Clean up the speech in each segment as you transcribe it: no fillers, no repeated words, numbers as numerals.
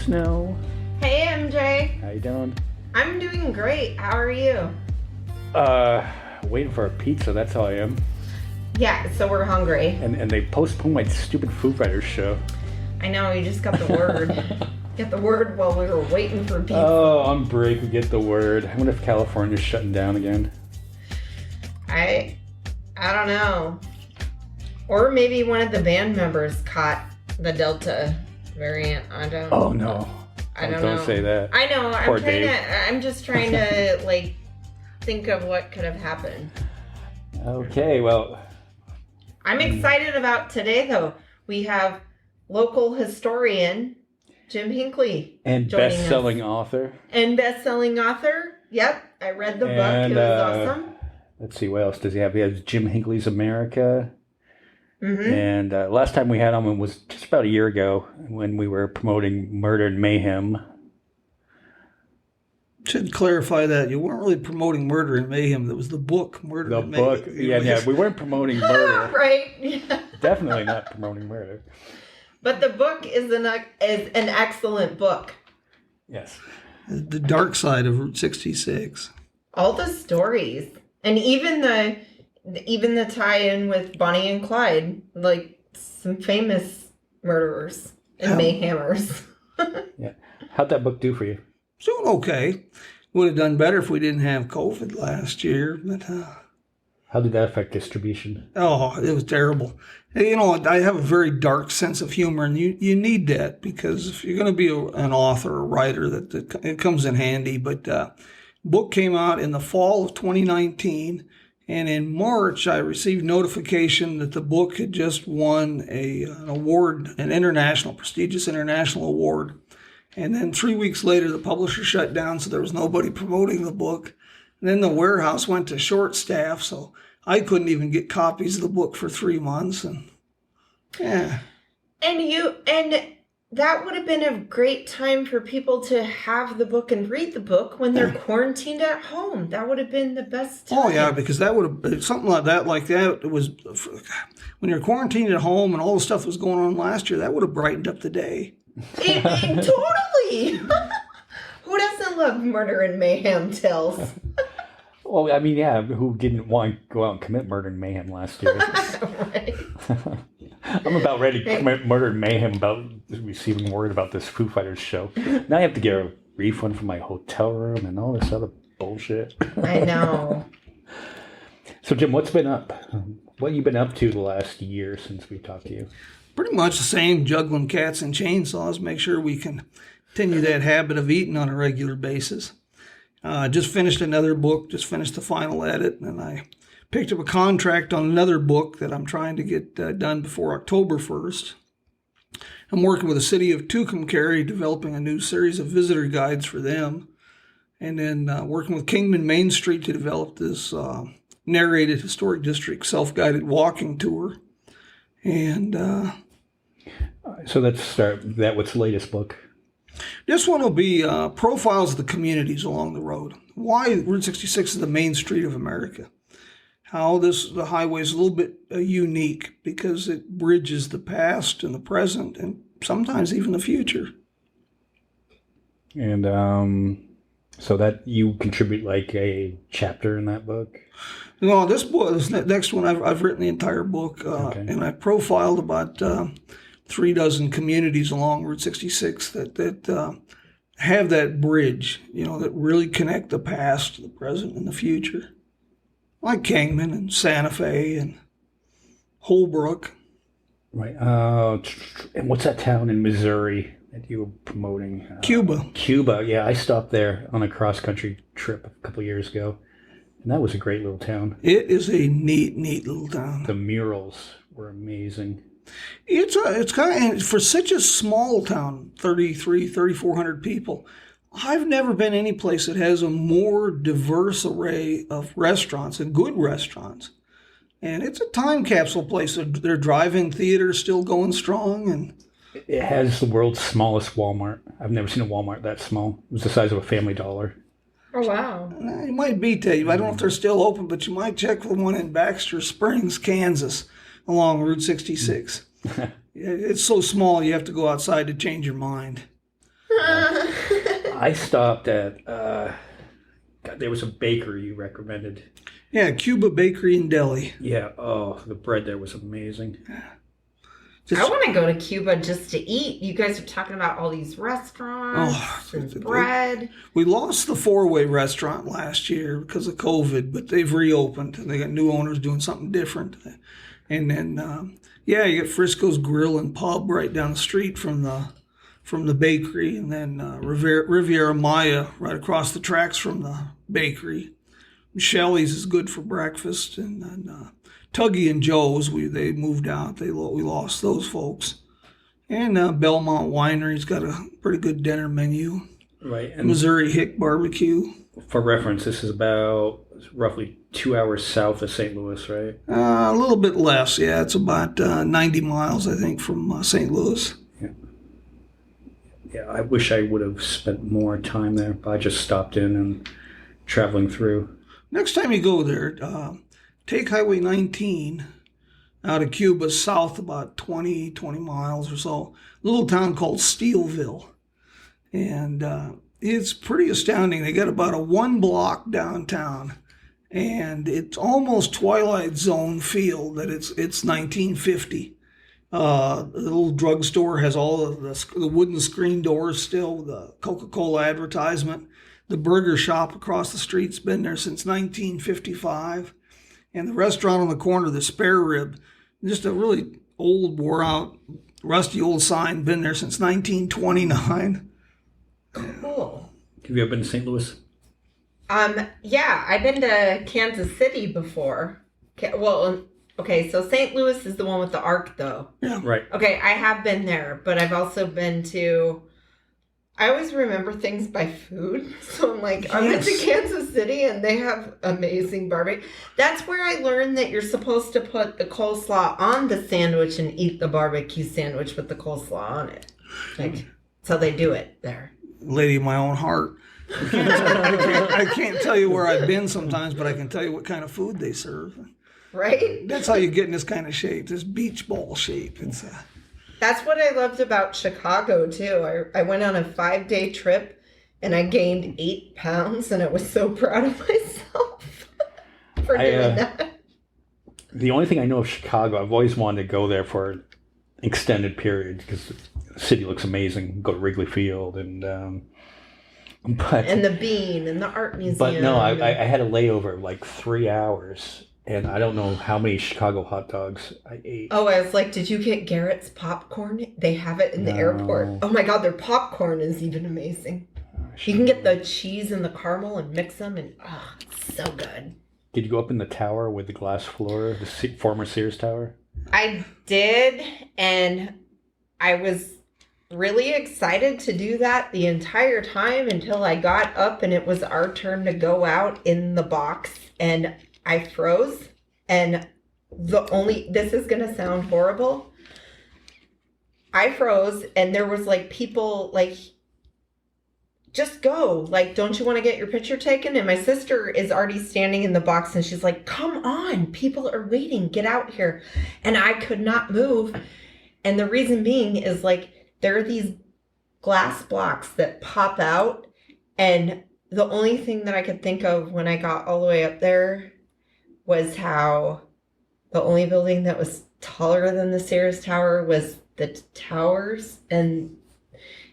Snow. Hey, MJ. How you doing? I'm doing great. How are you? Waiting for a pizza, that's how I am. Yeah, so we're hungry. And they postponed my stupid Foo Fighters show. I know, we just got the word. Get the word while we were waiting for pizza. Oh, on break, we get the word. I wonder if California's shutting down again. I don't know. Or maybe one of the band members caught the Delta variant. I don't Oh, no. I don't know. Don't say that. I know. Poor Dave. I'm just trying to, think of what could have happened. Okay, well. I'm excited about today, though. We have local historian Jim Hinkley. And best-selling author. And best-selling author. Yep, I read the book. It was awesome. Let's see, what else does he have? He has Jim Hinkley's America. Mm-hmm. And last time we had him was just about a year ago when we were promoting Murder and Mayhem. Should clarify that you weren't really promoting Murder and Mayhem. That was the book Murder and Mayhem. The book, yeah. We weren't promoting murder. Right. Yeah. Definitely not promoting murder. But the book is an excellent book. Yes. The dark side of Route 66. All the stories, and even the tie-in with Bonnie and Clyde, like some famous murderers and mayhemers. Yeah. How'd that book do for you? Doing okay. Would have done better if we didn't have COVID last year, but How did that affect distribution? oh, it was terrible. Hey, I have a very dark sense of humor, and you need that because if you're going to be an author or writer, that it comes in handy. But book came out in the fall of 2019, and in March I received notification that the book had just won an award, prestigious international award. And then 3 weeks later, the publisher shut down, so there was nobody promoting the book. And then the warehouse went to short staff, so I couldn't even get copies of the book for 3 months. And yeah. And that would have been a great time for people to have the book and read the book when they're quarantined at home. That would have been the best time. Oh, yeah, because that would have something like that. It was when you're quarantined at home and all the stuff that was going on last year, that would have brightened up the day. Totally. Who doesn't love murder and mayhem tales? Well, I mean, yeah, who didn't want to go out and commit murder and mayhem last year? Right. I'm about ready to commit murder and mayhem about receiving word about this Foo Fighters show. Now I have to get a refund for my hotel room and all this other bullshit. I know. So, Jim, what's been up? What have you been up to the last year since we talked to you? Pretty much the same, juggling cats and chainsaws, make sure we can continue that habit of eating on a regular basis. Just finished another book, just finished the final edit, and I picked up a contract on another book that I'm trying to get done before October 1st. I'm working with the city of Tucumcari, developing a new series of visitor guides for them, and then working with Kingman Main Street to develop this narrated historic district self-guided walking tour. And so let's start. What's the latest book? This one will be profiles of the communities along the road. Why Route 66 is the main street of America. How the highway is a little bit unique because it bridges the past and the present and sometimes even the future. And so that you contribute like a chapter in that book? No, this next one I've written the entire book, and I profiled about 36 communities along Route 66 that have that bridge, that really connect the past to the present and the future, like Kingman and Santa Fe and Holbrook. Right. And what's that town in Missouri that you were promoting? Cuba. Cuba. Yeah, I stopped there on a cross-country trip a couple of years ago. And that was a great little town. It is a neat little town. The murals were amazing. It's kind of, for such a small town, 3,400 people, I've never been any place that has a more diverse array of restaurants and good restaurants. And it's a time capsule place. Their drive-in theater is still going strong. And it has the world's smallest Walmart. I've never seen a Walmart that small. It was the size of a Family Dollar. Oh, wow. You might beat that. I don't know if they're still open, but you might check for the one in Baxter Springs, Kansas, along Route 66. It's so small you have to go outside to change your mind. I stopped at, God, there was a bakery you recommended. Yeah, Cuba Bakery in Delhi. Yeah, oh, the bread there was amazing. I want to go to Cuba just to eat. You guys are talking about all these restaurants and bread. We lost the Four-Way restaurant last year because of COVID, but they've reopened and they got new owners doing something different. And then, you got Frisco's Grill and Pub right down the street from the bakery, and then Riviera Maya right across the tracks from the bakery. Shelley's is good for breakfast, and then Tuggy and Joe's, they moved out. We lost those folks. And Belmont Winery's got a pretty good dinner menu. Right. And Missouri Hick Barbecue. for reference, this is about roughly 2 hours south of St. Louis, right? A little bit less, yeah. It's about 90 miles, I think, from St. Louis. Yeah, I wish I would have spent more time there, but I just stopped in and traveling through. Next time you go there, take Highway 19 out of Cuba south about 20 miles or so. A little town called Steelville. And it's pretty astounding. They got about a 1 block downtown. And it's almost Twilight Zone feel that it's 1950. The little drugstore has all of the wooden screen doors still, the Coca-Cola advertisement. The burger shop across the street's been there since 1955. And the restaurant on the corner, the Spare Rib, just a really old, wore-out, rusty old sign, been there since 1929. Cool. Have you ever been to St. Louis? Yeah, I've been to Kansas City before. Okay, so St. Louis is the one with the Ark, though. Yeah. Right. Okay, I have been there, but I've also been to... I always remember things by food. So I'm like, I went to Kansas City and they have amazing barbecue. That's where I learned that you're supposed to put the coleslaw on the sandwich and eat the barbecue sandwich with the coleslaw on it. Like, so they do it there. Lady of my own heart. I can't tell you where I've been sometimes, but I can tell you what kind of food they serve. Right? That's how you get in this kind of shape, this beach ball shape. It's That's what I loved about Chicago, too. I went on a 5-day trip, and I gained 8 pounds, and I was so proud of myself for doing that. The only thing I know of Chicago, I've always wanted to go there for an extended period because the city looks amazing. Go to Wrigley Field and the Bean and the art museum. But no, I had a layover of like 3 hours. And I don't know how many Chicago hot dogs I ate. Oh, I was like, did you get Garrett's popcorn? They have it in the airport. Oh my God, their popcorn is even amazing. You can get the cheese and the caramel and mix them, and it's so good. Did you go up in the tower with the glass floor, the former Sears Tower? I did, and I was really excited to do that the entire time until I got up and it was our turn to go out in the box, and I froze, and this is going to sound horrible. I froze, and there was like people like, just go. Like, don't you want to get your picture taken? And my sister is already standing in the box, and she's like, come on, people are waiting, get out here. And I could not move. And the reason being is like, there are these glass blocks that pop out. And the only thing that I could think of when I got all the way up there was how the only building that was taller than the Sears Tower was the towers. And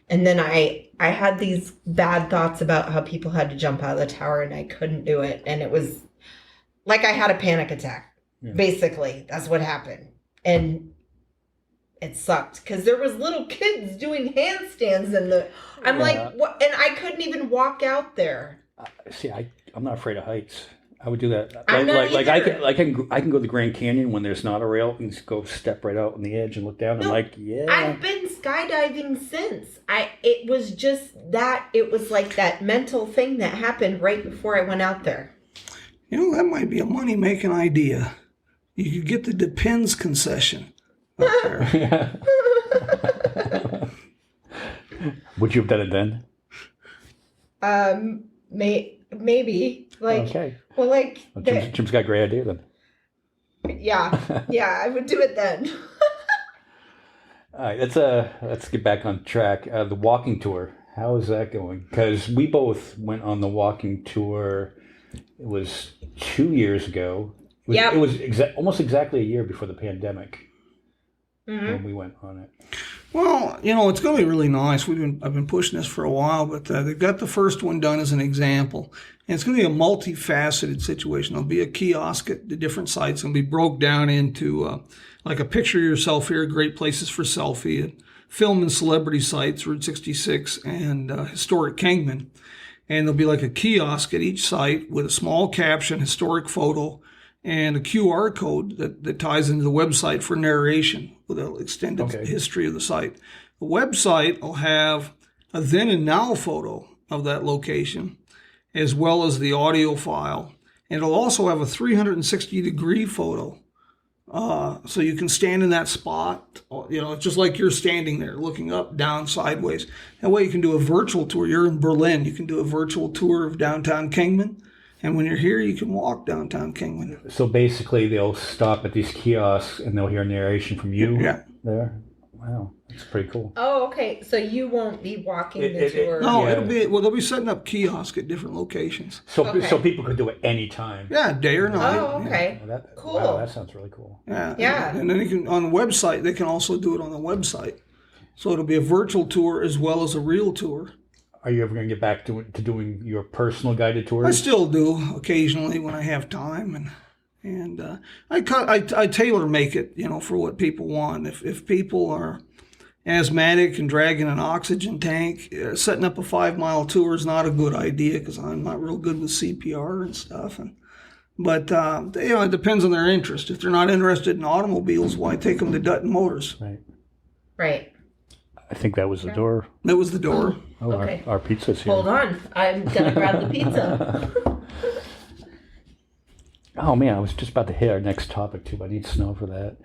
then I had these bad thoughts about how people had to jump out of the tower, and I couldn't do it. And it was like I had a panic attack. Yeah. Basically, that's what happened. And it sucked because there was little kids doing handstands I'm like, what? And I couldn't even walk out there. See, I'm not afraid of heights. I would do that. I'm not either. I can go to the Grand Canyon when there's not a rail and just go step right out on the edge and look down. No, yeah. I've been skydiving since. It was just that, it was like that mental thing that happened right before I went out there. You know, that might be a money-making idea. You could get the Depends concession up there. Would you have done it then? Maybe. Like, okay. Well, like... Well, Jim's got a great idea then. Yeah, I would do it then. All right, let's get back on track. The walking tour. How is that going? Because we both went on the walking tour. It was 2 years ago. It was almost exactly a year before the pandemic when we went on it. Well, it's going to be really nice. I've been pushing this for a while, but they've got the first one done as an example. And it's going to be a multifaceted situation. There'll be a kiosk at the different sites. It'll be broke down into like a picture of yourself here, great places for selfie, and film and celebrity sites, Route 66 and historic Kingman. And there'll be like a kiosk at each site with a small caption, historic photo, and a QR code that ties into the website for narration with an extended history of the site. The website will have a then and now photo of that location, as well as the audio file. And it'll also have a 360-degree photo. So you can stand in that spot, it's just like you're standing there looking up, down, sideways. That way you can do a virtual tour. You're in Berlin. You can do a virtual tour of downtown Kingman. And when you're here, you can walk downtown Kingman. So basically, they'll stop at these kiosks and they'll hear narration from you there? Wow, that's pretty cool. Oh, okay. So you won't be walking the tour? No, they'll be setting up kiosks at different locations. So people could do it anytime? Yeah, day or night. Oh, okay. Yeah. Cool. Wow, that sounds really cool. Yeah. And then you can, on the website, they can also do it on the website. So it'll be a virtual tour as well as a real tour. Are you ever going to get back to doing your personal guided tours? I still do occasionally when I have time, and I tailor make it, for what people want. If people are asthmatic and dragging an oxygen tank, setting up a 5-mile tour is not a good idea because I'm not real good with CPR and stuff. But it depends on their interest. If they're not interested in automobiles, why take them to Dutton Motors? Right. I think that was the door. That was the door. Oh, okay. Our pizza's here. Hold on. I'm going to grab the pizza. Oh, man, I was just about to hit our next topic, too, but I need snow for that.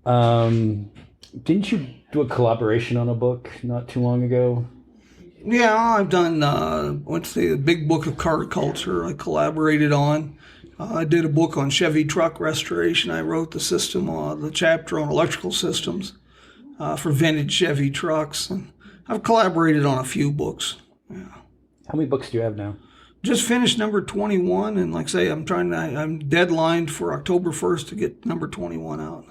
Didn't you do a collaboration on a book not too long ago? Yeah, I've done, the Big Book of Car Culture I collaborated on. I did a book on Chevy truck restoration. I wrote the chapter on electrical systems for vintage Chevy trucks. And I've collaborated on a few books. Yeah. How many books do you have now? Just finished number 21, and like I say, I'm deadlined for October 1st to get number 21 out.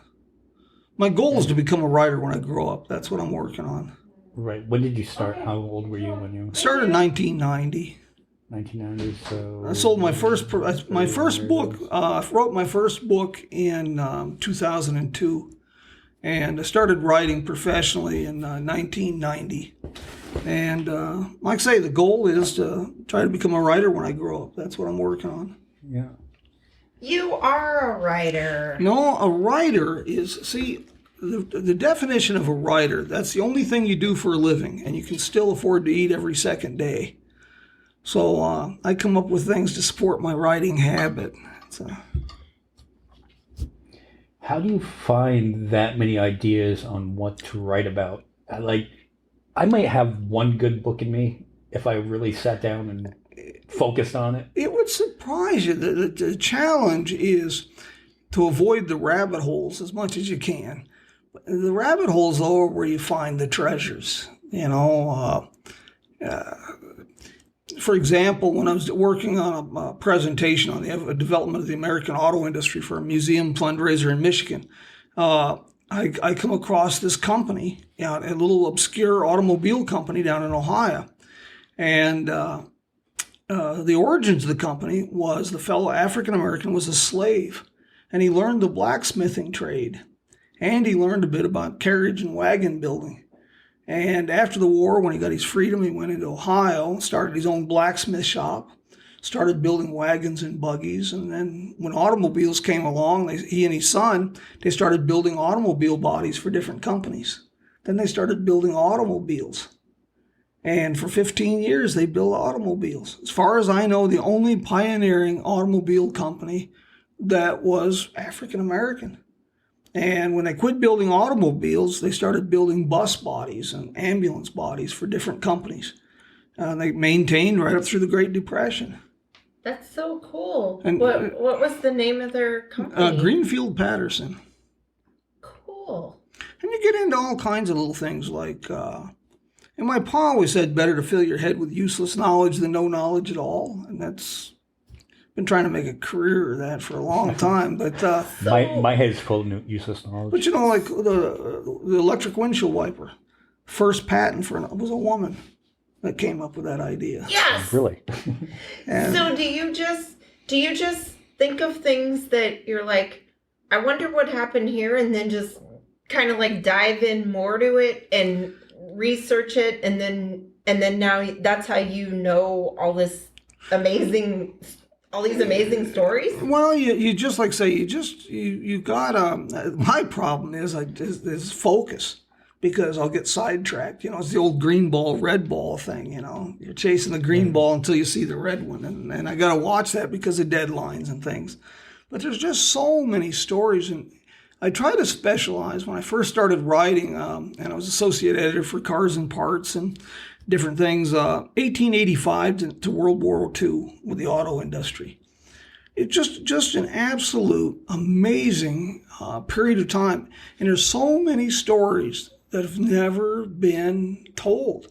My goal is to become a writer when I grow up. That's what I'm working on. Right. When did you start? How old were you when you started in 1990. 1990. So I sold my first book. I wrote my first book in 2002, and I started writing professionally in 1990. And like I say, the goal is to try to become a writer when I grow up. That's what I'm working on. Yeah. You are a writer. No, a writer is, the definition of a writer, that's the only thing you do for a living, and you can still afford to eat every second day. So I come up with things to support my writing habit. How do you find that many ideas on what to write about? I might have one good book in me if I really sat down and focused on it. It would surprise you. The challenge is to avoid the rabbit holes as much as you can. The rabbit holes, though, are where you find the treasures. For example, when I was working on a presentation on the development of the American auto industry for a museum fundraiser in Michigan, I come across this company, a little obscure automobile company down in Ohio. And the origins of the company was the fellow African-American was a slave, and he learned the blacksmithing trade, and he learned a bit about carriage and wagon building. And after the war, when he got his freedom, he went into Ohio, started his own blacksmith shop, started building wagons and buggies. And then when automobiles came along, he and his son, they started building automobile bodies for different companies. Then they started building automobiles. And for 15 years, they built automobiles. As far as I know, the only pioneering automobile company that was African-American. And when they quit building automobiles, they started building bus bodies and ambulance bodies for different companies. They maintained right up through the Great Depression. That's so cool. And, what was the name of their company? Greenfield Patterson. Cool. And you get into all kinds of little things like And my pa always said, better to fill your head with useless knowledge than no knowledge at all. And that's been trying to make a career of that for a long time. But my head's full of useless knowledge. But like the electric windshield wiper, first patent for it was a woman that came up with that idea. Yes. Really? So do you just think of things that you're like, I wonder what happened here, and then just kind of like dive in more to it and research it, and then now that's how you know all these amazing stories? Well, you just like say you got my problem is focus, because I'll get sidetracked. It's the old green ball, red ball thing. You're chasing the green ball until you see the red one, and I got to watch that because of deadlines and things. But there's just so many stories, and I try to specialize. When I first started writing, and I was associate editor for Cars and Parts and different things, 1885 to World War II with the auto industry. It's just an absolute amazing period of time. And there's so many stories that have never been told.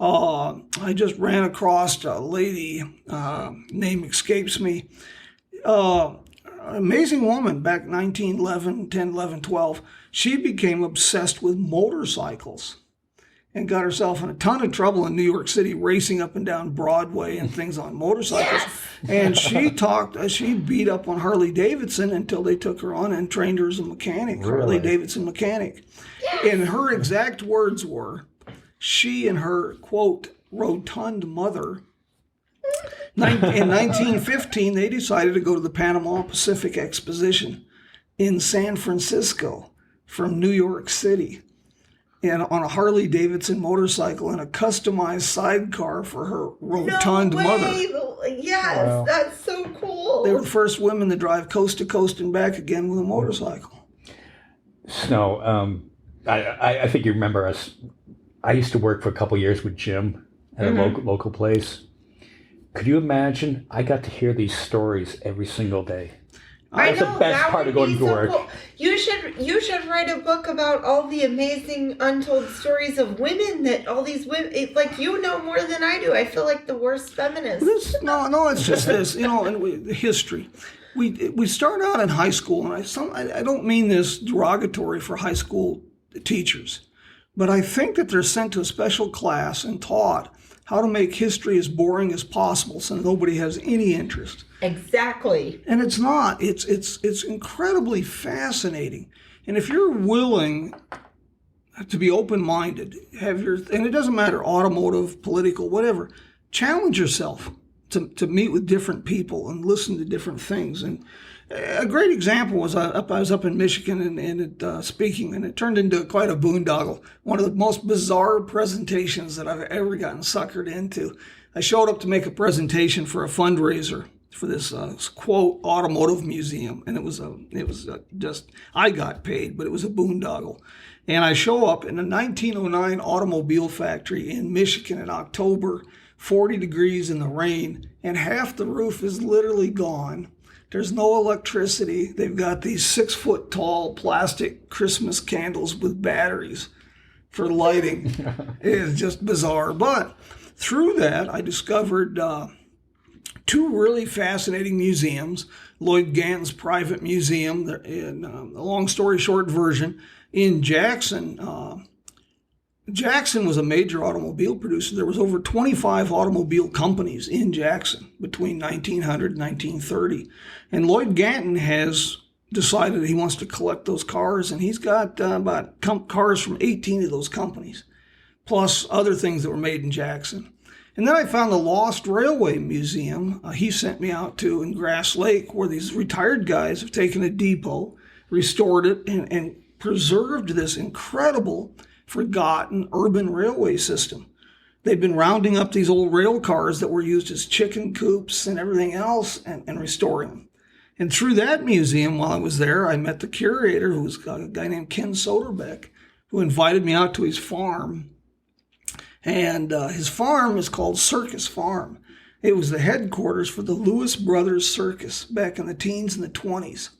I just ran across a lady, name escapes me, amazing woman back 1911, 10, 11, 12. She became obsessed with motorcycles and got herself in a ton of trouble in New York City racing up and down Broadway and things on motorcycles. Yes. And she beat up on Harley Davidson until they took her on and trained her as a mechanic, really? Harley Davidson mechanic. Yes. And her exact words were, she and her, quote, rotund mother, in 1915, they decided to go to the Panama Pacific Exposition in San Francisco from New York City, and on a Harley Davidson motorcycle and a customized sidecar for her rotund mother. Yes, wow. That's so cool. They were the first women to drive coast to coast and back again with a motorcycle. Snow, I think you remember us. I used to work for a couple years with Jim at a local place. Could you imagine? I got to hear these stories every single day. That's the best part of going to work. Cool. You should write a book about all the amazing untold stories of women that all these women, more than I do. I feel like the worst feminist. No, it's just this, and history. We start out in high school, and I don't mean this derogatory for high school teachers, but I think that they're sent to a special class and taught how to make history as boring as possible so nobody has any interest. Exactly. And it's not. It's incredibly fascinating. And if you're willing to be open-minded, and it doesn't matter, automotive, political, whatever, challenge yourself to meet with different people and listen to different things. And a great example was I was up in Michigan and speaking, and it turned into quite a boondoggle. One of the most bizarre presentations that I've ever gotten suckered into. I showed up to make a presentation for a fundraiser for this quote automotive museum, and it was just, I got paid, but it was a boondoggle. And I show up in a 1909 automobile factory in Michigan in October, 40 degrees in the rain, and half the roof is literally gone. There's no electricity. They've got these 6-foot tall plastic Christmas candles with batteries for lighting. It is just bizarre. But through that, I discovered two really fascinating museums. Lloyd Ganton's private museum, in a long story short version, in Jackson. Jackson was a major automobile producer. There was over 25 automobile companies in Jackson between 1900 and 1930. And Lloyd Ganton has decided he wants to collect those cars, and he's got about cars from 18 of those companies, plus other things that were made in Jackson. And then I found the Lost Railway Museum he sent me out to in Grass Lake, where these retired guys have taken a depot, restored it, and preserved this incredible forgotten urban railway system. They've been rounding up these old rail cars that were used as chicken coops and everything else and restoring them. And through that museum, while I was there, I met the curator, who was a guy named Ken Soderbeck, who invited me out to his farm. And his farm is called Circus Farm. It was the headquarters for the Lewis Brothers Circus back in the teens and the 20s.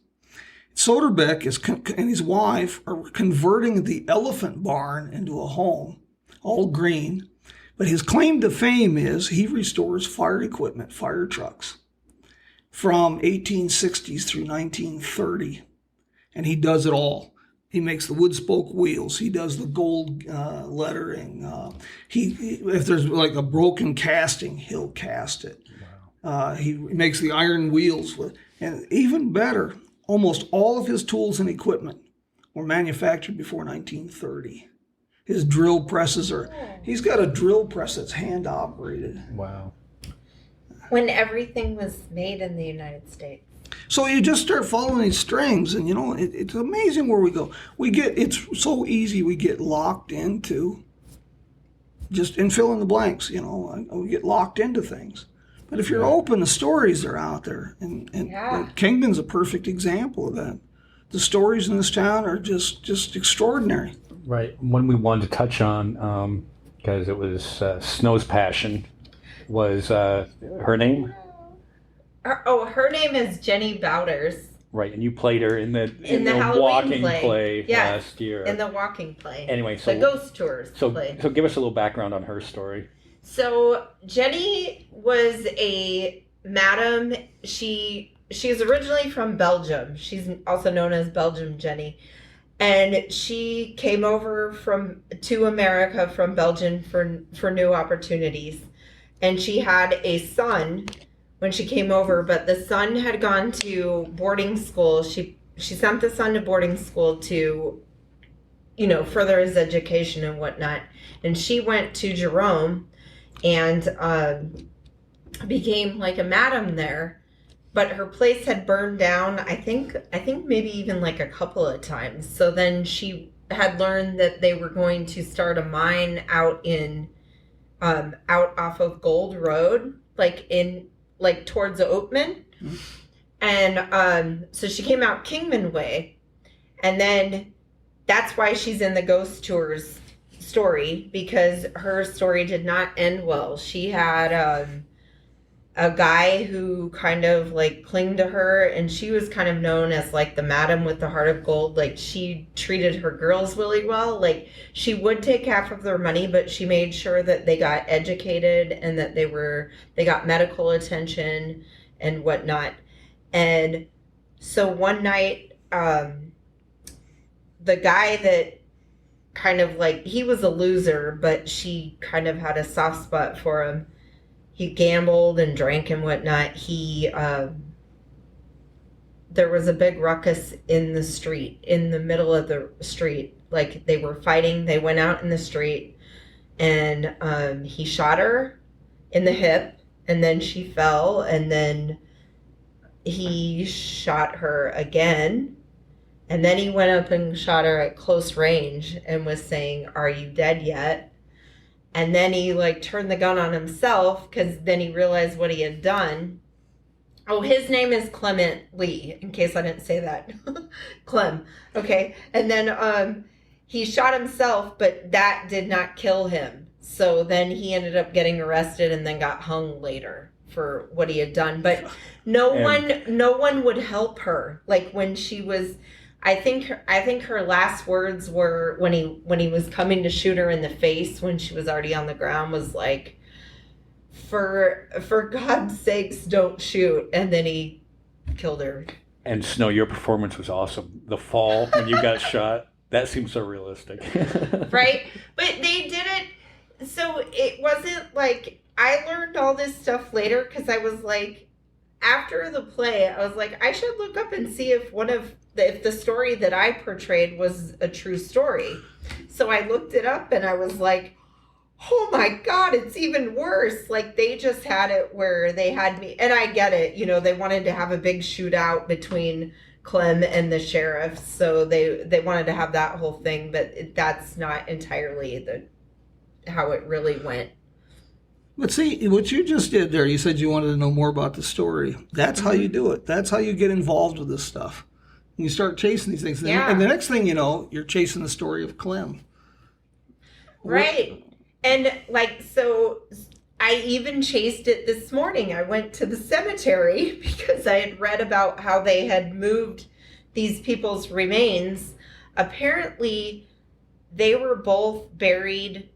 Soderbeck and his wife are converting the elephant barn into a home. all green. But his claim to fame is he restores fire equipment, fire trucks, from 1860s through 1930. And he does it all. He makes the wood spoke wheels. He does the gold lettering. If there's like a broken casting, he'll cast it. Wow. He makes the iron wheels. And even better, almost all of his tools and equipment were manufactured before 1930. His drill presses he's got a drill press that's hand operated. Wow. When everything was made in the United States. So you just start following these strings, and it's amazing where we go. It's so easy, we get locked into just in fill in the blanks, we get locked into things. But if you're open, the stories are out there, and Kingman's a perfect example of that. The stories in this town are just extraordinary. Right. One we wanted to touch on, because it was Snow's passion, was her name. Her name is Jenny Bowders. Right, and you played her in the Halloween walking play last year. In the walking play. Anyway, the Ghost Tours play. So give us a little background on her story. So Jenny was a madam. She's originally from Belgium. She's also known as Belgium Jenny. And she came over to America from Belgium for new opportunities. And she had a son when she came over, but the son had gone to boarding school. She sent the son to boarding school to, further his education and whatnot. And she went to Jerome and became like a madam there. But her place had burned down, I think maybe even like a couple of times. So then she had learned that they were going to start a mine out off of Gold Road, like towards Oatman. Mm-hmm. And so she came out Kingman Way. And then that's why she's in the Ghost Tours story, because her story did not end well. She had a guy who kind of like clinged to her, and she was kind of known as like the madam with the heart of gold. Like, she treated her girls really well. Like, she would take half of their money, but she made sure that they got educated and that they got medical attention and whatnot. And so one night, the guy that kind of like, he was a loser, but she kind of had a soft spot for him. He gambled and drank and whatnot. There was a big ruckus in the street, in the middle of the street. Like, they were fighting. They went out in the street, and he shot her in the hip, and then she fell, and then he shot her again, and then he went up and shot her at close range and was saying, "Are you dead yet?" And then he like turned the gun on himself, because then he realized what he had done. Oh, his name is Clement Lee, in case I didn't say that. Clem. Okay. And then he shot himself, but that did not kill him. So then he ended up getting arrested and then got hung later for what he had done. But no one would help her. Like, when she was, I think her last words were, when he was coming to shoot her in the face when she was already on the ground, was like, for God's sakes, don't shoot. And then he killed her. And Snow, your performance was awesome. The fall when you got shot, that seems so realistic. Right? But they did it, so it wasn't like, I learned all this stuff later, because I was like, after the play, I was like, I should look up and see if if the story that I portrayed was a true story. So I looked it up, and I was like, oh my God, it's even worse. Like, they just had it where they had me, and I get it, they wanted to have a big shootout between Clem and the sheriff, so they wanted to have that whole thing, but that's not entirely how it really went. But see, what you just did there, you said you wanted to know more about the story. That's how you do it. That's how you get involved with this stuff. You start chasing these things. Yeah. And the next thing you know, you're chasing the story of Clem. Right. And like, so I even chased it this morning. I went to the cemetery because I had read about how they had moved these people's remains. Apparently, they were both buried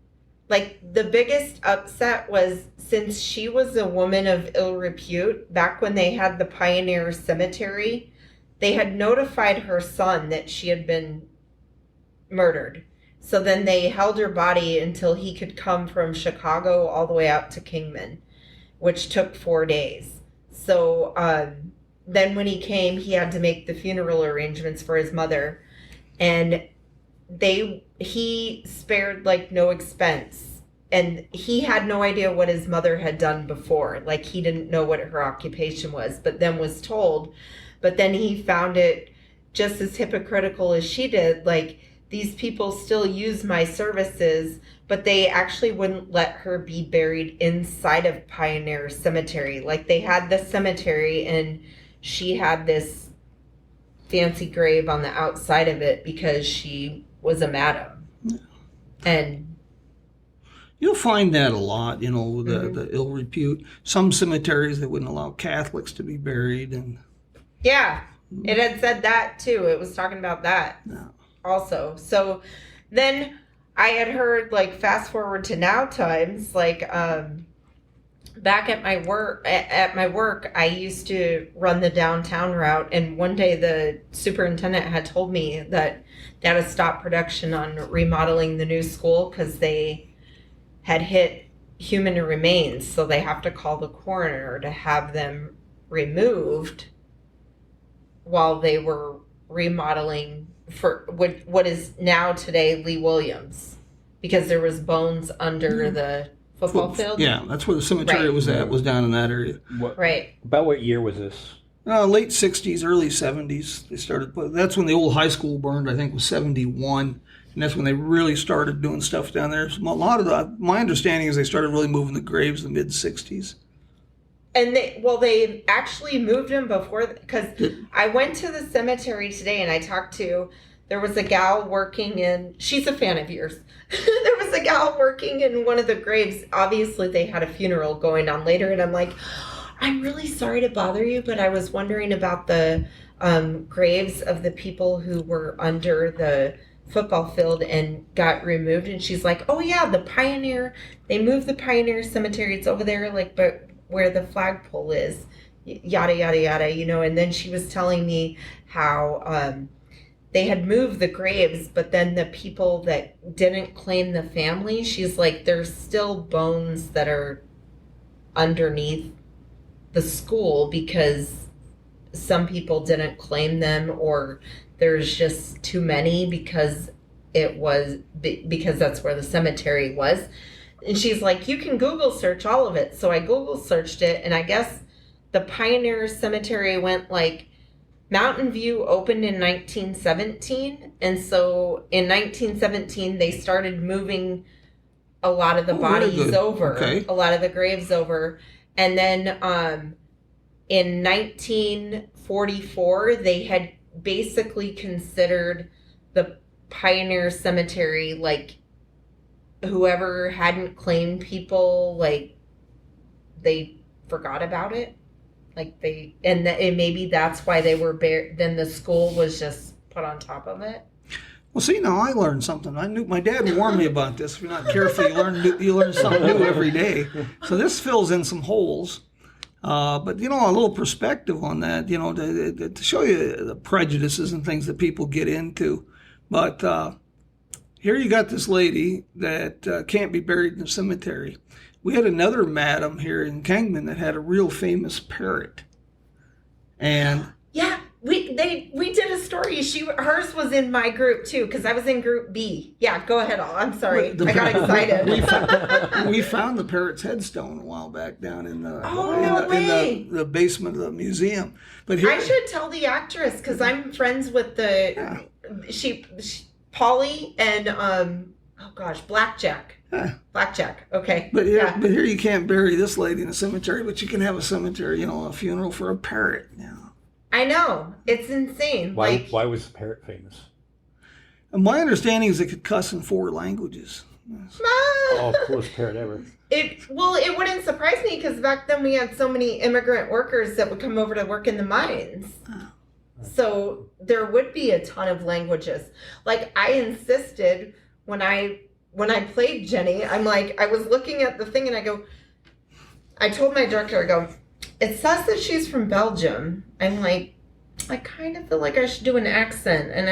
Like, the biggest upset was, since she was a woman of ill repute, back when they had the Pioneer Cemetery, they had notified her son that she had been murdered. So then they held her body until he could come from Chicago all the way out to Kingman, which took 4 days. So then when he came, he had to make the funeral arrangements for his mother. And he spared like no expense, and he had no idea what his mother had done before. Like, he didn't know what her occupation was, but then was told. But then he found it just as hypocritical as she did. Like, these people still use my services, but they actually wouldn't let her be buried inside of Pioneer Cemetery. Like, they had the cemetery and she had this fancy grave on the outside of it because she was a madam. And you'll find that a lot, the ill repute. Some cemeteries, they wouldn't allow Catholics to be buried. And yeah, it had said that too. It was talking about that also. So then I had heard, like, fast forward to now times, like, back at my work, I used to run the downtown route, and one day the superintendent had told me that they had to stop production on remodeling the new school because they had hit human remains, so they have to call the coroner to have them removed while they were remodeling for what is now today Lee Williams, because there was bones under the football field. Yeah, that's where the cemetery was at, was down in that area. Right. About what year was this? Late 60s, early 70s. They started. That's when the old high school burned. I think was 71, and that's when they really started doing stuff down there. So a lot of my understanding is they started really moving the graves in the mid 60s. And they actually moved them before, because I went to the cemetery today and I talked to, there was a gal working in, she's a fan of yours. There was a gal working in one of the graves. Obviously they had a funeral going on later, and I'm like, I'm really sorry to bother you, but I was wondering about the graves of the people who were under the football field and got removed. And she's like, oh yeah, they moved the Pioneer Cemetery. It's over there, like, but where the flagpole is, yada, yada, yada, and then she was telling me how they had moved the graves, but then the people that didn't claim the family, she's like, there's still bones that are underneath the school because some people didn't claim them, or there's just too many because that's where the cemetery was. And she's like, you can Google search all of it. So I Google searched it, and I guess the Pioneer Cemetery went like, Mountain View opened in 1917. And so in 1917, they started moving a lot of the bodies over, a lot of the graves over. And then in 1944, they had basically considered the Pioneer Cemetery, like, whoever hadn't claimed people, like, they forgot about it. Like, and maybe that's why they were then the school was just put on top of it. Well, see, now I learned something. I knew my dad warned me about this. If you're not careful, you learn something new every day. So this fills in some holes. But, a little perspective on that, to show you the prejudices and things that people get into. But here you got this lady that can't be buried in the cemetery. We had another madam here in Kingman that had a real famous parrot. And yeah, we did a story. Hers was in my group too, because I was in group B. Yeah, go ahead. I'm sorry, I got excited. we found the parrot's headstone a while back down in the the basement of the museum. But here, I should tell the actress, because I'm friends with the she Polly and Blackjack. Blackjack. Okay. But here you can't bury this lady in a cemetery, but you can have a cemetery, a funeral for a parrot. I know. It's insane. Why was the parrot famous? And my understanding is it could cuss in 4 languages. Oh, coolest parrot ever. It wouldn't surprise me, because back then we had so many immigrant workers that would come over to work in the mines. So there would be a ton of languages. Like, I insisted when I when I played Jenny, I'm like, I was looking at the thing and I told my director, I go, it says that she's from Belgium. I'm like, I kind of feel like I should do an accent, and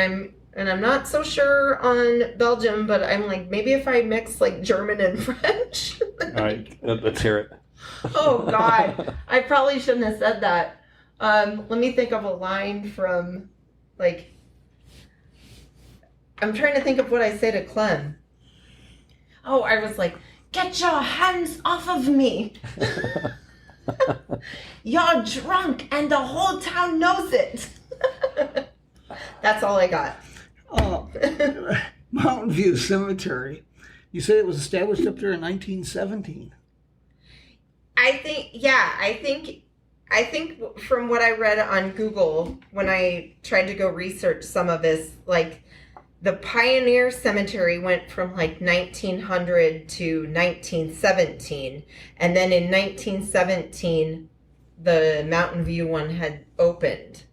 I'm not so sure on Belgium, but I'm like, maybe if I mix like German and French. All right, let's hear it. Oh God, I probably shouldn't have said that. Let me think of a line from, like, I'm trying to think of what I say to Clem. Oh, I was like, get your hands off of me. You're drunk and the whole town knows it. That's all I got. Mountain View Cemetery. You said it was established up there in 1917. I think from what I read on Google when I tried to go research some of this, like the Pioneer Cemetery went from like 1900 to 1917, and then in 1917 the Mountain View one had opened.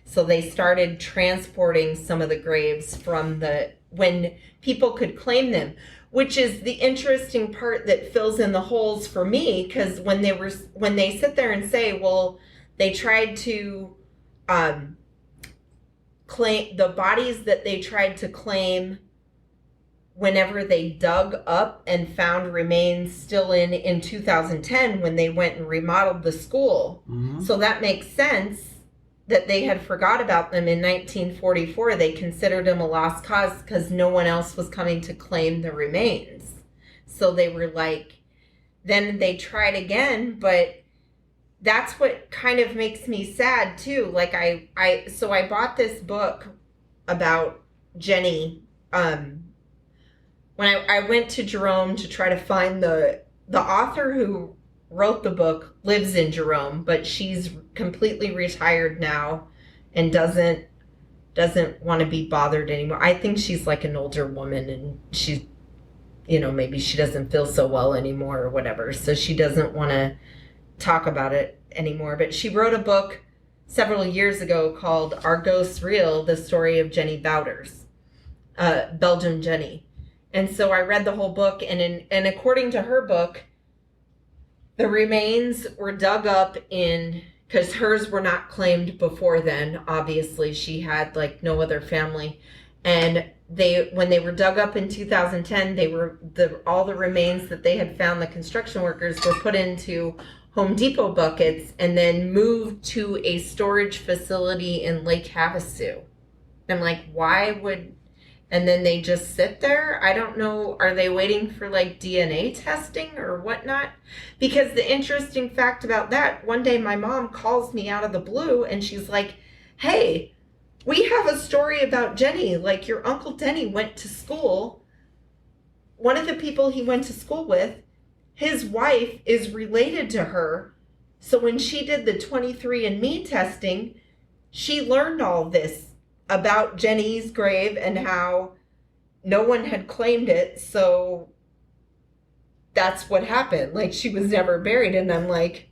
So they started transporting some of the graves from when people could claim them, which is the interesting part that fills in the holes for me, because when they sit there and say, well, they tried to claim the bodies that they tried to claim whenever they dug up and found remains still in 2010 when they went and remodeled the school. Mm-hmm. So that makes sense that they had forgot about them in 1944. They considered them a lost cause because no one else was coming to claim the remains. So they were like, then they tried again, but that's what kind of makes me sad too. Like so I bought this book about Jenny. When I went to Jerome to try to find the author who wrote the book lives in Jerome, but she's completely retired now and doesn't want to be bothered anymore. I think she's like an older woman, and she's, maybe she doesn't feel so well anymore or whatever. So she doesn't want to talk about it anymore. But she wrote a book several years ago called Are Ghosts Real? The Story of Jenny Bouders, Belgium Jenny. And so I read the whole book, and according to her book, the remains were dug up because hers were not claimed before then. Obviously, she had like no other family. And when they were dug up in 2010, all the remains that they had found, the construction workers, were put into Home Depot buckets and then moved to a storage facility in Lake Havasu. I'm like, and then they just sit there? I don't know. Are they waiting for like DNA testing or whatnot? Because the interesting fact about that, one day my mom calls me out of the blue and she's like, hey, we have a story about Jenny. Like, your Uncle Denny went to school. One of the people he went to school with, his wife is related to her. So when she did the 23andMe testing, she learned all this about Jenny's grave and how no one had claimed it. So that's what happened. Like, she was never buried. And I'm like,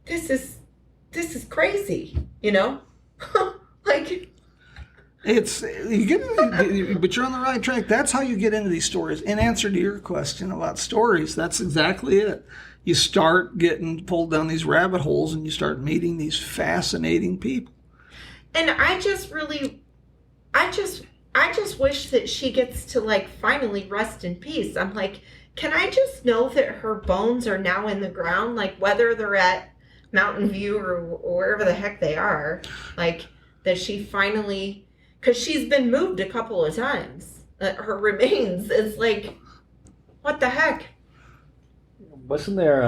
this is crazy, like, but you're on the right track. That's how you get into these stories. In answer to your question about stories, that's exactly it. You start getting pulled down these rabbit holes and you start meeting these fascinating people. And I just wish that she gets to like finally rest in peace. I'm like, can I just know that her bones are now in the ground? Like, whether they're at Mountain View or wherever the heck they are, like that she finally, because she's been moved a couple of times. Her remains, it's like, what the heck? Wasn't there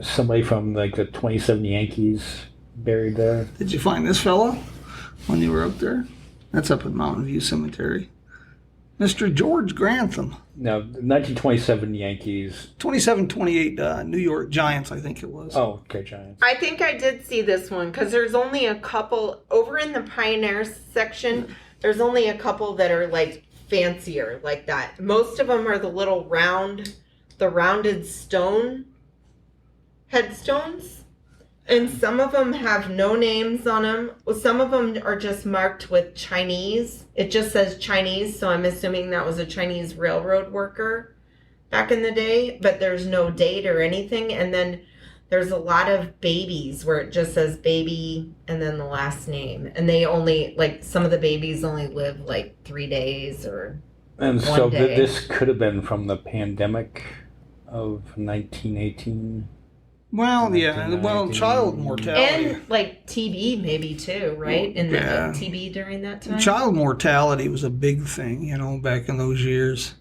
somebody from like the 27 Yankees buried there? Did you find this fellow when you were up there? That's up at Mountain View Cemetery. Mr. George Grantham. No, 1927 Yankees. 27-28 New York Giants, I think it was. Oh, okay, Giants. I think I did see this one because there's only a couple over in the Pioneer section. There's only a couple that are like fancier like that. Most of them are the little rounded stone headstones. And some of them have no names on them. Some of them are just marked with Chinese. It just says Chinese, so I'm assuming that was a Chinese railroad worker back in the day, but there's no date or anything. And then there's a lot of babies where it just says baby and then the last name. And they only, like, some of the babies only live like 3 days or And one so day. this could have been from the pandemic of 1918. Well, yeah. Well, child mortality. And like TB maybe too, right? And Yeah. TB during that time. Child mortality was a big thing, back in those years.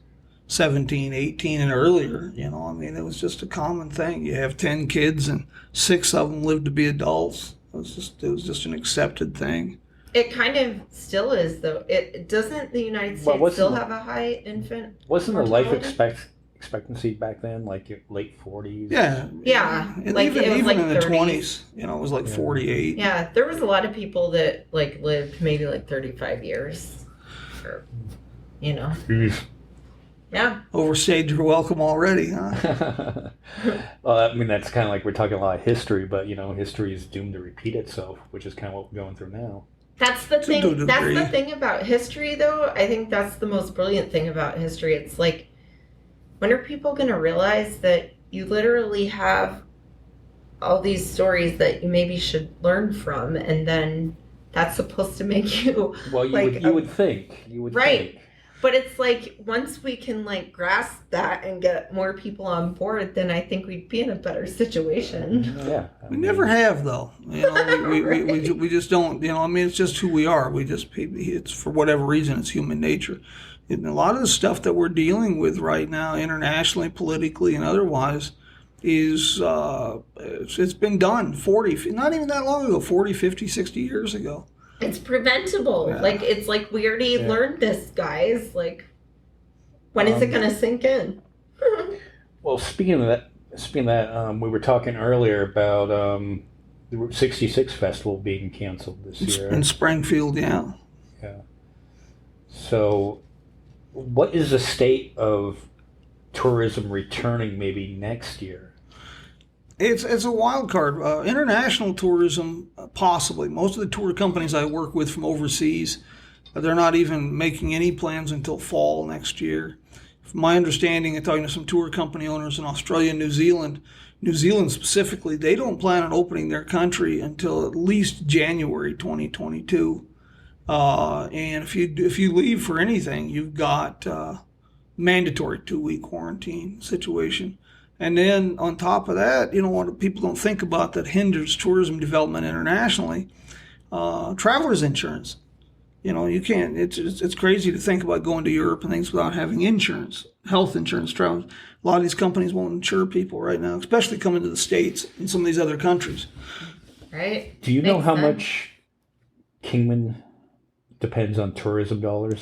17, 18, and earlier, I mean, it was just a common thing. You have 10 kids and 6 of them live to be adults. It was just an accepted thing. It kind of still is, though. It doesn't the United States still have a high infant Wasn't the mortality? life expectancy back then like your late 40s? Yeah. And like even it was like in the 30s. 20s, it was like 48. Yeah, there was a lot of people that like lived maybe like 35 years, or Jeez. yeah. Overstayed your welcome already, huh? Well, I mean, that's kind of like we're talking a lot of history, but history is doomed to repeat itself, which is kind of what we're going through now. That's the thing. To a That's degree. the thing about history, though. I think that's the most brilliant thing about history. It's like, when are people going to realize that you literally have all these stories that you maybe should learn from, and then that's supposed to make you Well, you would think. Right. But it's like, once we can like grasp that and get more people on board, then I think we'd be in a better situation. Yeah. We never have, though. We just don't. I mean, it's just who we are. It's for whatever reason, it's human nature. And a lot of the stuff that we're dealing with right now, internationally, politically, and otherwise, is it's been done not even that long ago, 40, 50, 60 years ago. It's preventable. Yeah. Like, it's like we already learned this, guys. Like, when is it going to sink in? Well, speaking of that, we were talking earlier about the Route 66 festival being canceled this year. In Springfield, yeah. Yeah. So, what is the state of tourism returning maybe next year? It's a wild card. International tourism, possibly. Most of the tour companies I work with from overseas, they're not even making any plans until fall next year. From my understanding, and talking to some tour company owners in Australia and New Zealand specifically, they don't plan on opening their country until at least January 2022. And if you leave for anything, you've got mandatory 2-week quarantine situation. And then on top of that, what people don't think about that hinders tourism development internationally, traveler's insurance. You can't. It's crazy to think about going to Europe and things without having insurance, health insurance. Travel. A lot of these companies won't insure people right now, especially coming to the States and some of these other countries. Right? Do you know Makes how sense. much Kingman depends on tourism dollars?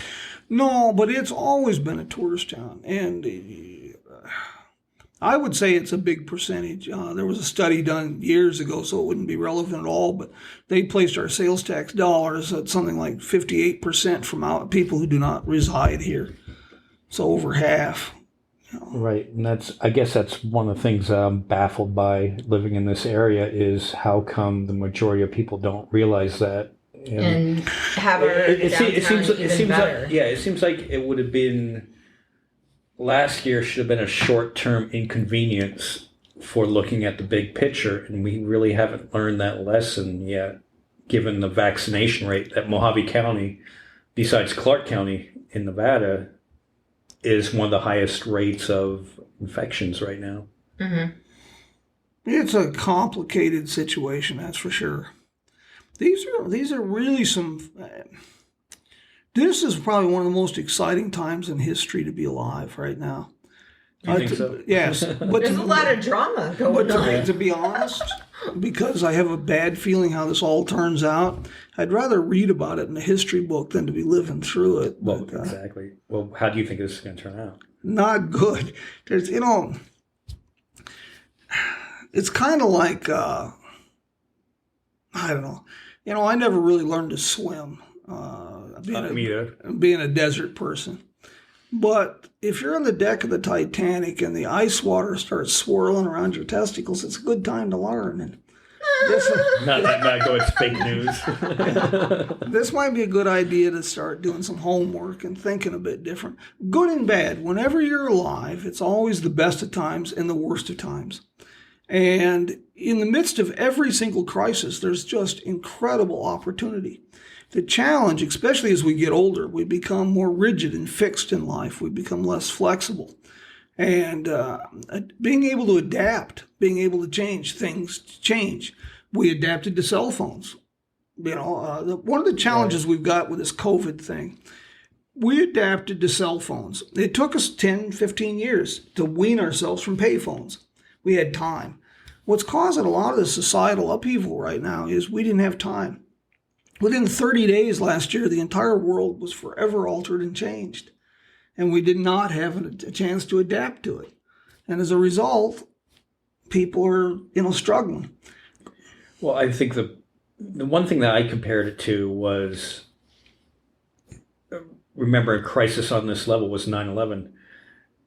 No, but it's always been a tourist town, and I would say it's a big percentage. There was a study done years ago, so it wouldn't be relevant at all, but they placed our sales tax dollars at something like 58% from people who do not reside here. So over half. Right, and I guess that's one of the things I'm baffled by living in this area is how come the majority of people don't realize that. And have our It seems like it would have been last year should have been a short-term inconvenience for looking at the big picture, and we really haven't learned that lesson yet, given the vaccination rate that Mojave County, besides Clark County in Nevada, is one of the highest rates of infections right now. Mm-hmm. It's a complicated situation, that's for sure. These are really some. This is probably one of the most exciting times in history to be alive right now. You think so? Yes, but There's a lot of drama going on. to be honest, because I have a bad feeling how this all turns out, I'd rather read about it in a history book than to be living through it. Well, But, exactly. Well, how do you think this is going to turn out? not good. There's, it's kind of like, I don't know. I never really learned to swim, being a desert person. But if you're on the deck of the Titanic and the ice water starts swirling around your testicles, it's a good time to learn. And Not go, it's fake news. This might be a good idea to start doing some homework and thinking a bit different. Good and bad. Whenever you're alive, it's always the best of times and the worst of times. And in the midst of every single crisis, there's just incredible opportunity. The challenge, especially as we get older, we become more rigid and fixed in life. We become less flexible. And being able to adapt, being able to change, things change. We adapted to cell phones. One of the challenges we've got with this COVID thing, we adapted to cell phones. It took us 10, 15 years to wean ourselves from payphones. We had time. What's causing a lot of the societal upheaval right now is we didn't have time. Within 30 days last year, the entire world was forever altered and changed. And we did not have a chance to adapt to it. And as a result, people are, struggling. Well, I think the one thing that I compared it to was, remember, a crisis on this level was 9/11.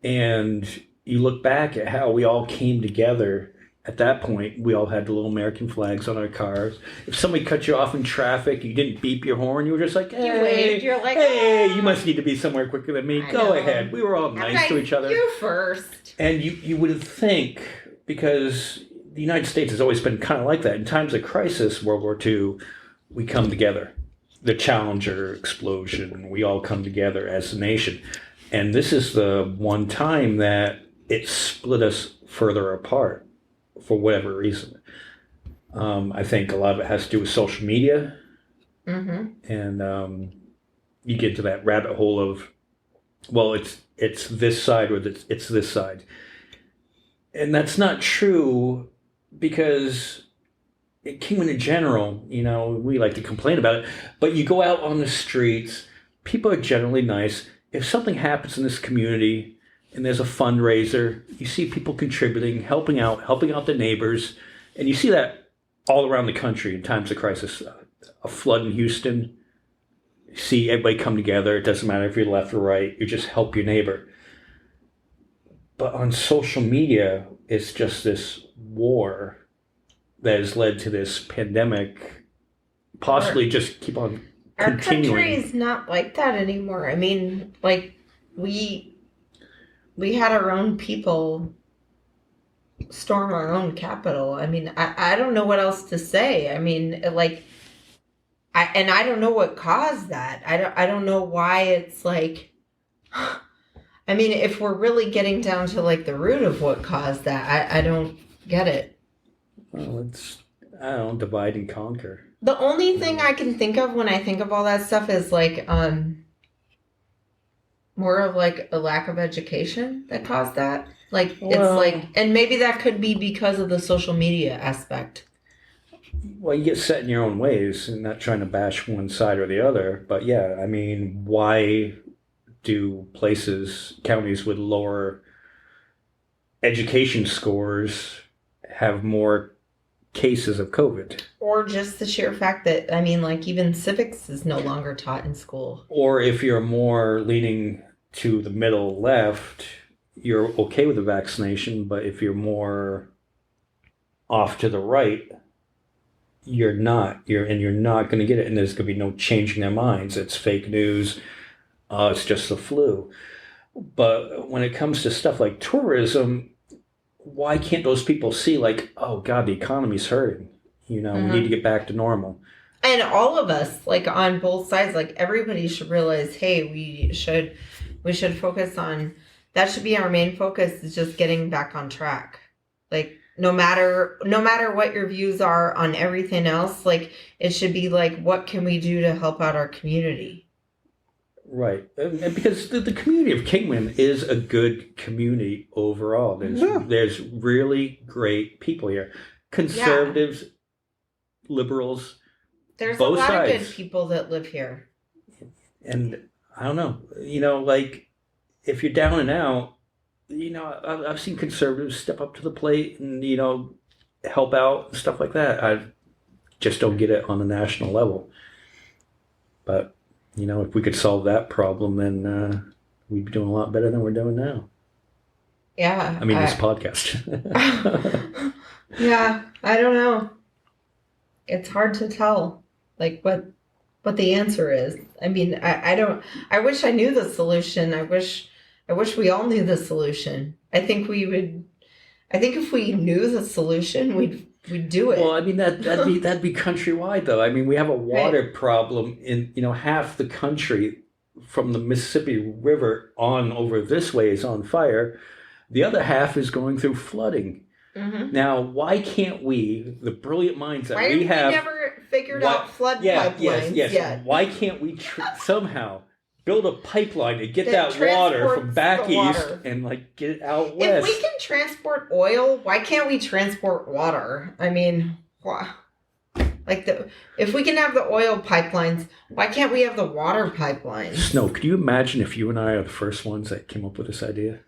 And you look back at how we all came together. At that point, we all had the little American flags on our cars. If somebody cut you off in traffic, you didn't beep your horn. You were just like, hey, you waved. You're like, hey, you must need to be somewhere quicker than me. Go ahead. We were all nice to each other. You first. And you would think, because the United States has always been kind of like that. In times of crisis, World War II, we come together. The Challenger explosion, we all come together as a nation. And this is the one time that it split us further apart. For whatever reason. I think a lot of it has to do with social media. Mm-hmm. And you get to that rabbit hole of, well, it's this side or it's this side. And that's not true, because in Kingman in general, we like to complain about it, but you go out on the streets, people are generally nice. If something happens in this community, and there's a fundraiser, you see people contributing, helping out the neighbors. And you see that all around the country in times of crisis. A flood in Houston, you see everybody come together. It doesn't matter if you're left or right. You just help your neighbor. But on social media, it's just this war that has led to this pandemic, possibly just keep on continuing. Our country is not like that anymore. I mean, like, we had our own people storm our own Capitol. I mean, I don't know what else to say. I mean, like, I don't know what caused that. I don't know why it's like, I mean, if we're really getting down to like the root of what caused that, I don't get it. Well, it's, I don't know, divide and conquer. The only thing I can think of when I think of all that stuff is like, more of like a lack of education that caused that. Like, it's like, and maybe that could be because of the social media aspect. Well, you get set in your own ways and not trying to bash one side or the other. But yeah, I mean, why do counties with lower education scores have more cases of COVID? Or just the sheer fact that, I mean, like, even civics is no longer taught in school. Or if you're more leaning to the middle left, you're okay with the vaccination, but if you're more off to the right, you're not. You're not going to get it, and there's going to be no changing their minds. It's fake news. It's just the flu. But when it comes to stuff like tourism, why can't those people see, like, oh God, the economy's hurting. We need to get back to normal. And all of us, like, on both sides, like, everybody should realize, hey, we should focus on, that should be our main focus, is just getting back on track. Like, no matter what your views are on everything else, like, it should be like, what can we do to help out our community? Right. And because the community of Kingman is a good community overall. There's really great people here. Conservatives, liberals, there's both a lot sides. of good people that live here. And I don't know, like, if you're down and out, I've seen conservatives step up to the plate and, help out and stuff like that. I just don't get it on a national level. But, if we could solve that problem, then we'd be doing a lot better than we're doing now. Yeah. I mean, this podcast. Yeah, I don't know. it's hard to tell, like, what the answer is. I mean, I wish I knew the solution. I wish we all knew the solution. I think if we knew the solution, we'd do it. Well, I mean, that'd be countrywide, though. I mean, we have a water problem in, half the country from the Mississippi River on over this way is on fire. The other half is going through flooding. Mm-hmm. Now, why can't we, the brilliant minds that we have... Why have we never figured out flood pipelines yet? Why can't we somehow build a pipeline to get that water from back east and, get it out west? If we can transport oil, why can't we transport water? I mean, why? If we can have the oil pipelines, why can't we have the water pipelines? Snow, could you imagine if you and I are the first ones that came up with this idea?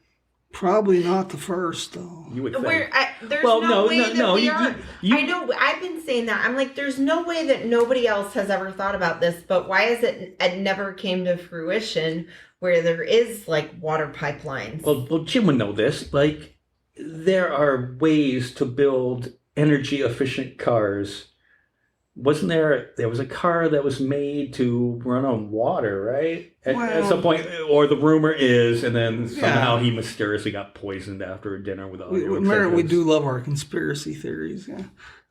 Probably not the first, though. You would think. There's no way that we are. I know. I've been saying that. I'm like, there's no way that nobody else has ever thought about this. But why is it never came to fruition where there is water pipelines? Well, Jim would know this. There are ways to build energy efficient cars. Wasn't there was a car that was made to run on water, right? At some point, or the rumor is, and then somehow he mysteriously got poisoned after a dinner with audio. We do love our conspiracy theories. Yeah.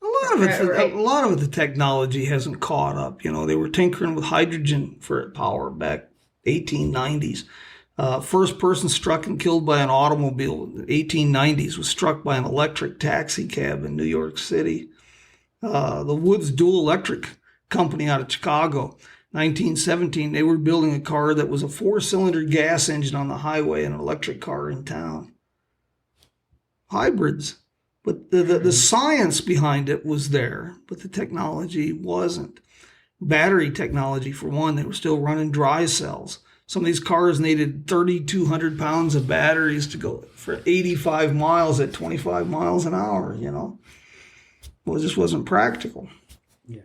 A lot of the technology hasn't caught up. They were tinkering with hydrogen for power back 1890s. First person struck and killed by an automobile in the 1890s was struck by an electric taxi cab in New York City. The Woods Dual Electric Company out of Chicago, 1917, they were building a car that was a 4-cylinder gas engine on the highway and an electric car in town. Hybrids. But the science behind it was there, but the technology wasn't. Battery technology, for one, they were still running dry cells. Some of these cars needed 3,200 pounds of batteries to go for 85 miles at 25 miles an hour, Well, it just wasn't practical. Yeah.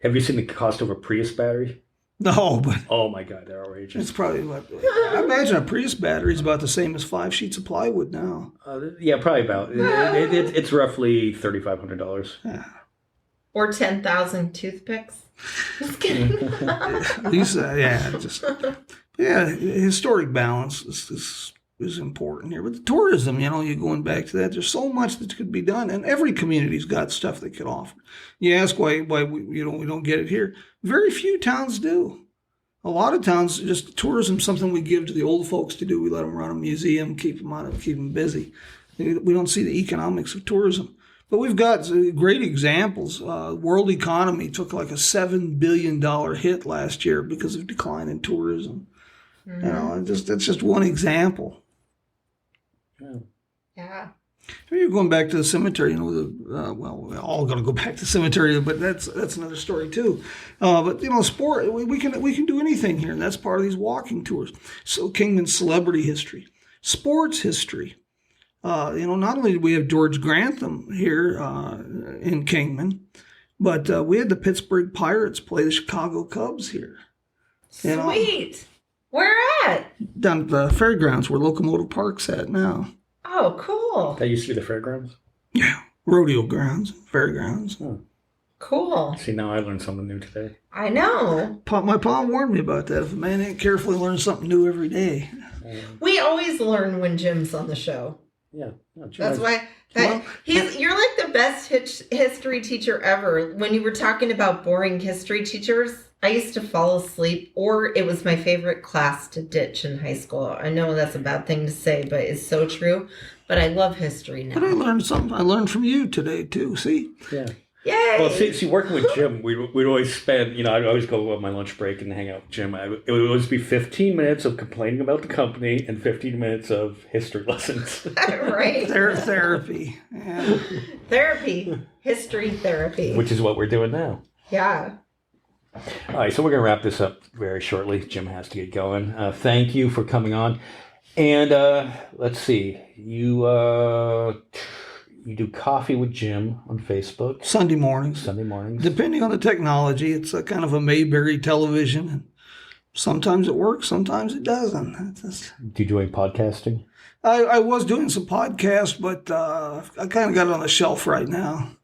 Have you seen the cost of a Prius battery? No, but... Oh, my God, they're outrageous. It's probably I imagine a Prius battery is about the same as 5 sheets of plywood now. Yeah, probably about. It's roughly $3,500. Yeah. Or 10,000 toothpicks. Just kidding. Historic balance is important here. But the tourism, you're going back to that. There's so much that could be done, and every community's got stuff they could offer. You ask why we don't get it here. Very few towns do. A lot of towns, just tourism, something we give to the old folks to do. We let them run a museum, keep them busy. We don't see the economics of tourism. But we've got great examples. World economy took a $7 billion hit last year because of decline in tourism. Mm-hmm. That's just one example. Yeah. You're going back to the cemetery. We're all going to go back to the cemetery, but that's another story too. But sport, we can do anything here, and that's part of these walking tours. So Kingman's celebrity history, sports history. Not only did we have George Grantham here in Kingman, but we had the Pittsburgh Pirates play the Chicago Cubs here. Sweet. Where at? Down at the fairgrounds where Locomotive Park's at now. Oh, cool. That used to be the fairgrounds? Yeah. Rodeo grounds, fairgrounds. Oh. Cool. See, now I learned something new today. I know. My pa warned me about that. If a man ain't careful, he learns something new every day. We always learn when Jim's on the show. Yeah. That's why you're like the best history teacher ever. When you were talking about boring history teachers, I used to fall asleep, or it was my favorite class to ditch in high school. I know that's a bad thing to say, but it's so true. But I love history now. But I learned something. I learned from you today, too. See? Yeah. Yay! Well, see, working with Jim, we'd always spend, I'd always go on my lunch break and hang out with Jim. It would always be 15 minutes of complaining about the company and 15 minutes of history lessons. Right. Therapy. Yeah. Therapy. History therapy. Which is what we're doing now. Yeah. All right, so we're going to wrap this up very shortly. Jim has to get going. Thank you for coming on. And let's see. You do Coffee with Jim on Facebook. Sunday mornings. Depending on the technology, it's a kind of a Mayberry television. And sometimes it works, sometimes it doesn't. Do you do any podcasting? I was doing some podcasts, but I kind of got it on the shelf right now.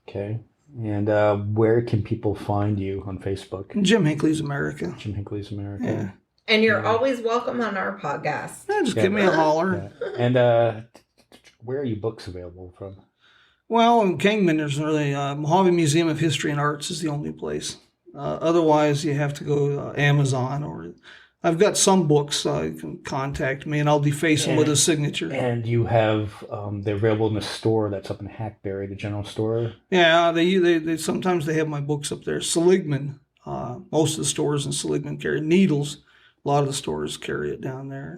Okay. And where can people find you on Facebook? Jim Hinkley's America. Jim Hinkley's America. Yeah. And you're always welcome on our podcast. Yeah, just give me a holler. Yeah. And where are your books available from? Well, in Kingman, there's really Mojave Museum of History and Arts is the only place. Otherwise, you have to go Amazon, or I've got some books. You can contact me, and I'll deface them with a signature. And you have they're available in the store that's up in Hackberry, the general store. Yeah, they sometimes they have my books up there. Seligman, most of the stores in Seligman carry Needles. A lot of the stores carry it down there.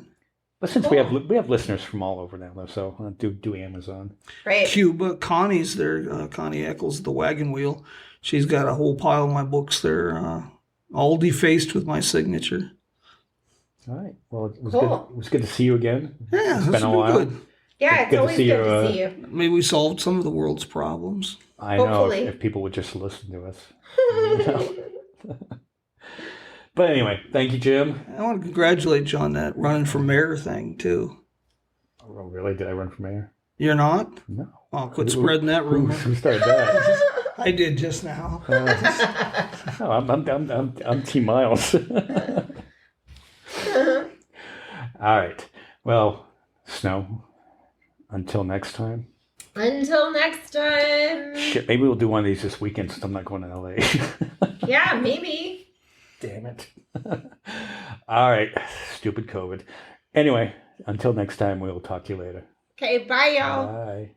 But since we have listeners from all over now, though, so do Amazon. Right. Cuba, Connie's there. Connie Eccles, the Wagon Wheel. She's got a whole pile of my books there, all defaced with my signature. All right. Well, it was good. It was good to see you again. Yeah, it's been a while. Good. Yeah, it's always good to see you. Maybe we solved some of the world's problems. I know if people would just listen to us. But anyway, thank you, Jim. I want to congratulate you on that running for mayor thing, too. Oh, really? Did I run for mayor? You're not? No. Oh, quit spreading that rumor. Who started that? I did just now. No, I'm Team Miles. All right. Well, Snow, until next time. Until next time. Shit, maybe we'll do one of these this weekend since I'm not going to LA. Yeah, maybe. Damn it. All right. Stupid COVID. Anyway, until next time, we'll talk to you later. Okay, bye, y'all. Bye.